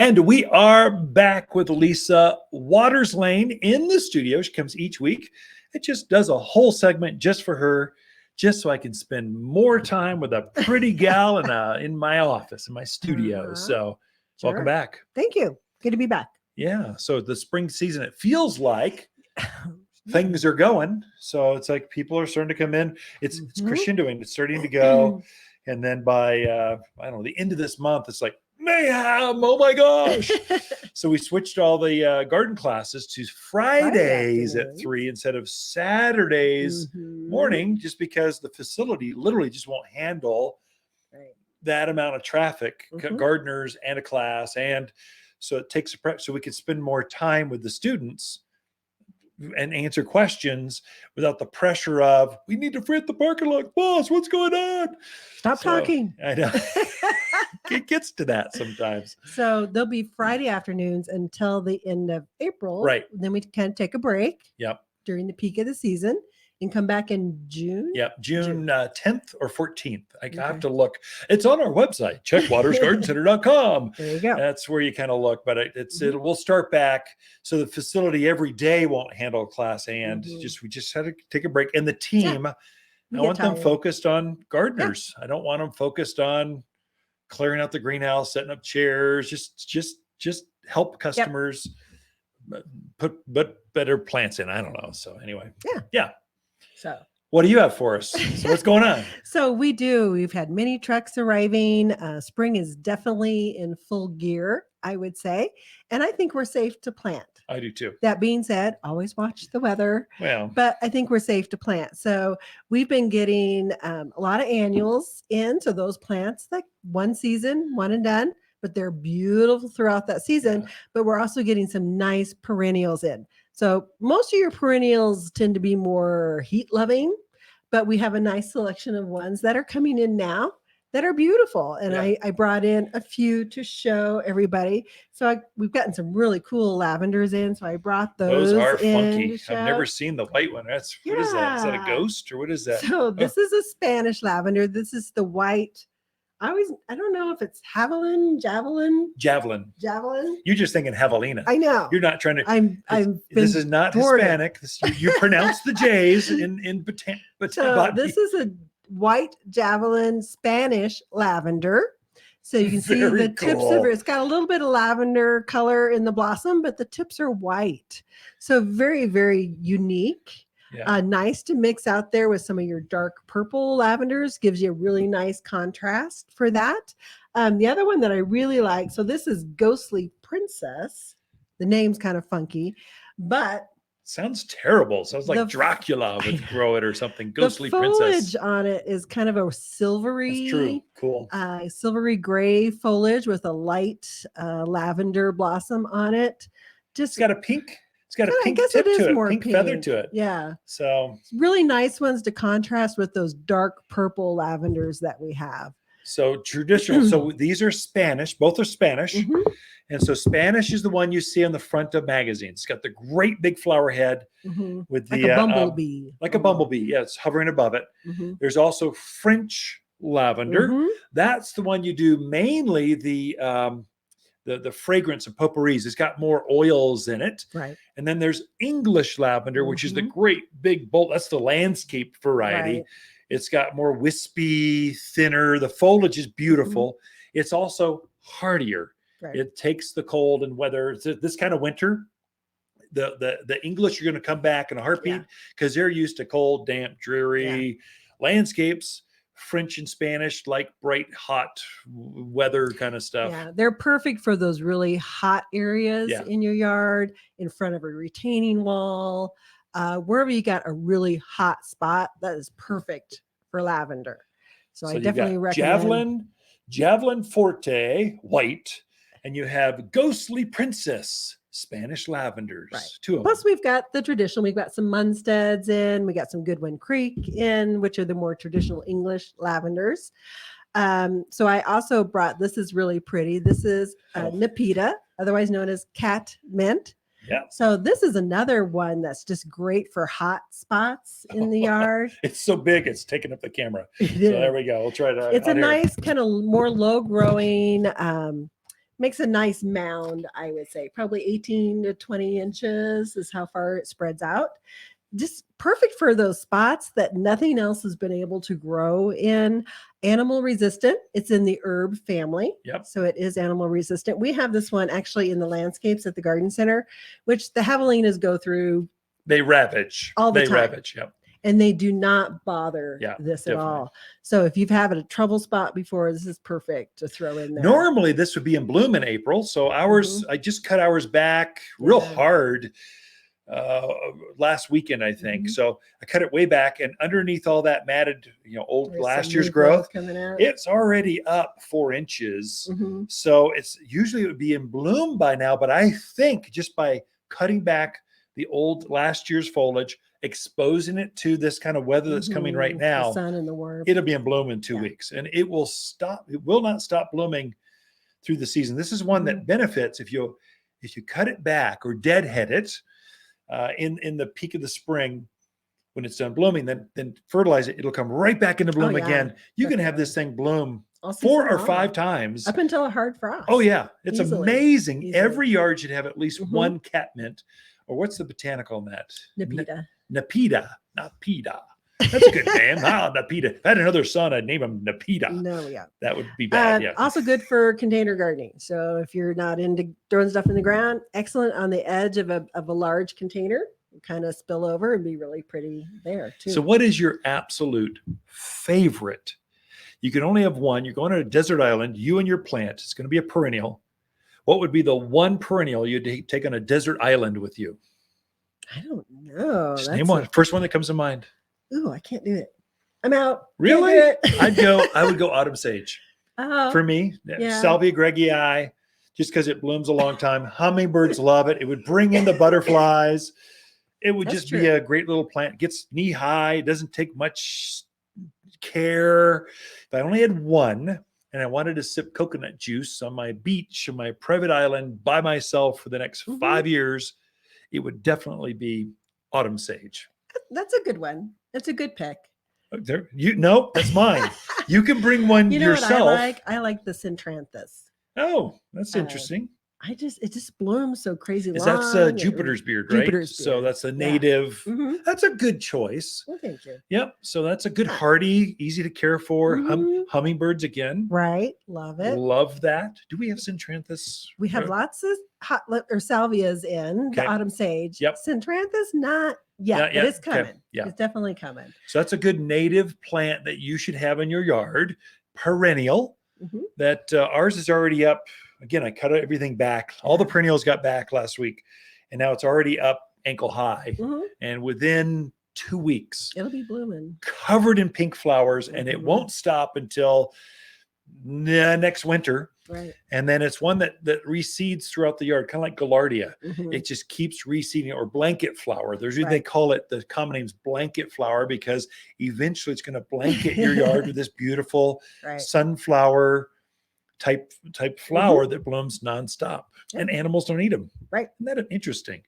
And we are back with Lisa Waters Lane in the studio. She comes each week. It just does a whole segment just for her, just so I can spend more time with a pretty gal in my office, in my studio. So welcome back. Thank you. Good to be back. Yeah. So the spring season, it feels like things are going. So it's like people are starting to come in. It's crescendoing. It's starting to go. And then by, I don't know, the end of this month, it's like, mayhem, oh my gosh. So we switched all the garden classes to Fridays at 3 instead of Saturdays morning, just because the facility literally just won't handle that amount of traffic, gardeners and a class. And so it takes a prep, so we can spend more time with the students and answer questions without the pressure of, we need to free up the parking lot. Boss, what's going on? Stop talking. I know. It gets to that sometimes. So there'll be Friday afternoons until the end of April. Right. Then we can take a break. Yep. During the peak of the season and come back in June. June 10th or 14th. I have to look. It's on our website, checkwatersgardencenter.com. There you go. That's where you kind of look, but we'll start back. So the facility every day won't handle class, and we just had to take a break. And the team, I want them focused on gardeners. I don't want them focused on clearing out the greenhouse, setting up chairs, just help customers put better plants in. I don't know. So anyway. Yeah. So what do you have for us? So what's going on? So we've had many trucks arriving. Spring is definitely in full gear, I would say. And I think we're safe to plant. I do too. That being said, always watch the weather. Well, but I think we're safe to plant. So we've been getting a lot of annuals in. So those plants, like one season, one and done, but they're beautiful throughout that season. But we're also getting some nice perennials in. So most of your perennials tend to be more heat loving, but we have a nice selection of ones that are coming in now that are beautiful. And I brought in a few to show everybody. So we've gotten some really cool lavenders in. So I brought those. Those are funky. I've never seen the white one. What is that? Is that a ghost or what is that? So this is a Spanish lavender. This is the white. I don't know if it's Javelin. You're just thinking Javelina. I know. You're not trying to. This is not Hispanic. You pronounce the J's in So this is a white Javelin Spanish lavender. So you can see the tips of it. It's got a little bit of lavender color in the blossom, but the tips are white. So very, very unique. Yeah. Nice to mix out there with some of your dark purple lavenders. Gives you a really nice contrast for that. The other one that I really like, so this is Ghostly Princess. The name's kind of funky, but sounds terrible. Sounds like Dracula would grow it or something. Ghostly Princess. The foliage Princess on it is kind of a silvery, that's true. Cool, silvery gray foliage with a light lavender blossom on it. It's got a pink. It's got a pink tip to it, pink feather to it. Yeah. So really nice ones to contrast with those dark purple lavenders that we have. So traditional. So these are Spanish. Both are Spanish. And so Spanish is the one you see on the front of magazines. It's got the great big flower head with the like a bumblebee. Like a bumblebee. Yeah, it's hovering above it. There's also French lavender. That's the one you do mainly the fragrance of potpourris. It's got more oils in it. Right. And then there's English lavender, which is the great big bolt. That's the landscape variety. Right. It's got more wispy, thinner. The foliage is beautiful. It's also hardier. Right. It takes the cold and weather. This kind of winter, the English are going to come back in a heartbeat because they're used to cold, damp, dreary landscapes. French and Spanish, like bright, hot weather kind of stuff. Yeah, they're perfect for those really hot areas in your yard, in front of a retaining wall, wherever you got a really hot spot. That is perfect for lavender. So I definitely recommend Javelin Forte, white, and you have Ghostly Princess, Spanish lavenders. Right. Two of them. Plus, we've got the traditional. We've got some Munsteads in. We got some Goodwin Creek in, which are the more traditional English lavenders. So I also brought. This is really pretty. This is Nepeta, otherwise known as Catmint. Yeah. So this is another one that's just great for hot spots in the yard. It's so big, it's taking up the camera. So there we go. We'll try to. It's a nice kind of more low growing. makes a nice mound, I would say. Probably 18 to 20 inches is how far it spreads out. Just perfect for those spots that nothing else has been able to grow in. Animal resistant. It's in the herb family. Yep. So it is animal resistant. We have this one actually in the landscapes at the garden center, which the javelinas go through They ravage. all the They time. ravage. Yep. And they do not bother this definitely. at all. So if you've had a trouble spot before, this is perfect to throw in there. Normally this would be in bloom in April. So ours, I just cut ours back real hard last weekend, I think. So I cut it way back, and underneath all that matted, old There's last some year's new growth, coming out. it's already up 4 inches. So it's usually it would be in bloom by now, but I think just by cutting back the old last year's foliage, exposing it to this kind of weather that's coming right now, the sun and the warmth, it'll be in bloom in 2 weeks, and it will not stop blooming through the season. This is one that benefits if you cut it back or deadhead it in the peak of the spring when it's done blooming, then fertilize it. It'll come right back into bloom again. You can have this thing bloom 4 or 5 times up until a hard frost. Oh yeah, it's amazing. Easily. Every yard should have at least one catmint, or what's the botanical in that? Nepeta, not Peta. That's a good name. Nepeta. If I had another son, I'd name him Nepeta. No, that would be bad. Also good for container gardening. So if you're not into throwing stuff in the ground, excellent on the edge of a large container. Kind of spill over and be really pretty there too. So what is your absolute favorite? You can only have one. You're going to a desert island, you and your plant. It's going to be a perennial. What would be the one perennial you'd take on a desert island with you? I don't know. Just name one. First one that comes to mind. Ooh, I can't do it. I'm out. Really? I would go autumn sage. For me, Salvia greggii, just because it blooms a long time. Hummingbirds love it. It would bring in the butterflies. It would just be a great little plant. It gets knee high. It doesn't take much care. If I only had one and I wanted to sip coconut juice on my beach, on my private island by myself for the next 5 years, it would definitely be autumn sage. That's a good one. That's a good pick. That's mine. You can bring one yourself. What I like the Centranthus. Oh, that's interesting. It just blooms so crazy long. That's Jupiter's beard, right? Jupiter's beard. So that's a native. That's a good choice. Well, thank you. Yep. So that's a good hardy, easy to care for. Hummingbirds again. Right. Love it. Love that. Do we have Centranthus? We have lots of salvias in the autumn sage. Yep. Centranthus, not yet, but it's coming. Okay. Yeah. It's definitely coming. So that's a good native plant that you should have in your yard. Perennial. That ours is already up. Again, I cut everything back. All the perennials got back last week, and now it's already up ankle high. And within 2 weeks, it'll be blooming, covered in pink flowers, and it won't stop until next winter. Right. And then it's one that reseeds throughout the yard, kind of like Gaillardia. It just keeps reseeding, or blanket flower. They call it, the common name's blanket flower, because eventually it's going to blanket your yard with this beautiful sunflower type flower that blooms nonstop, and animals don't eat them. Right. Isn't that interesting?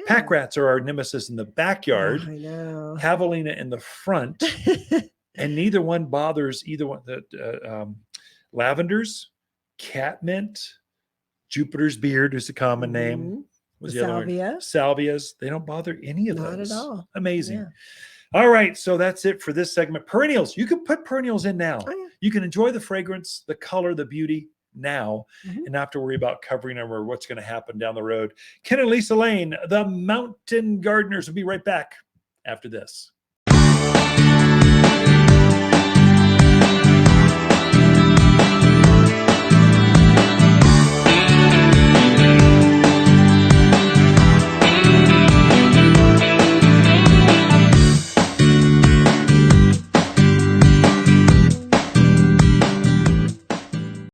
Pack rats are our nemesis in the backyard. I know. Javelina in the front, and neither one bothers either one. The lavenders, catmint, Jupiter's beard is a common name. Was the other one? Salvias. They don't bother any of those. Not at all. Amazing. Yeah. All right, so that's it for this segment. Perennials. You can put perennials in now. Oh, yeah. You can enjoy the fragrance, the color, the beauty now, and not have to worry about covering them or what's going to happen down the road. Ken and Lisa Lane, the Mountain Gardeners, will be right back after this.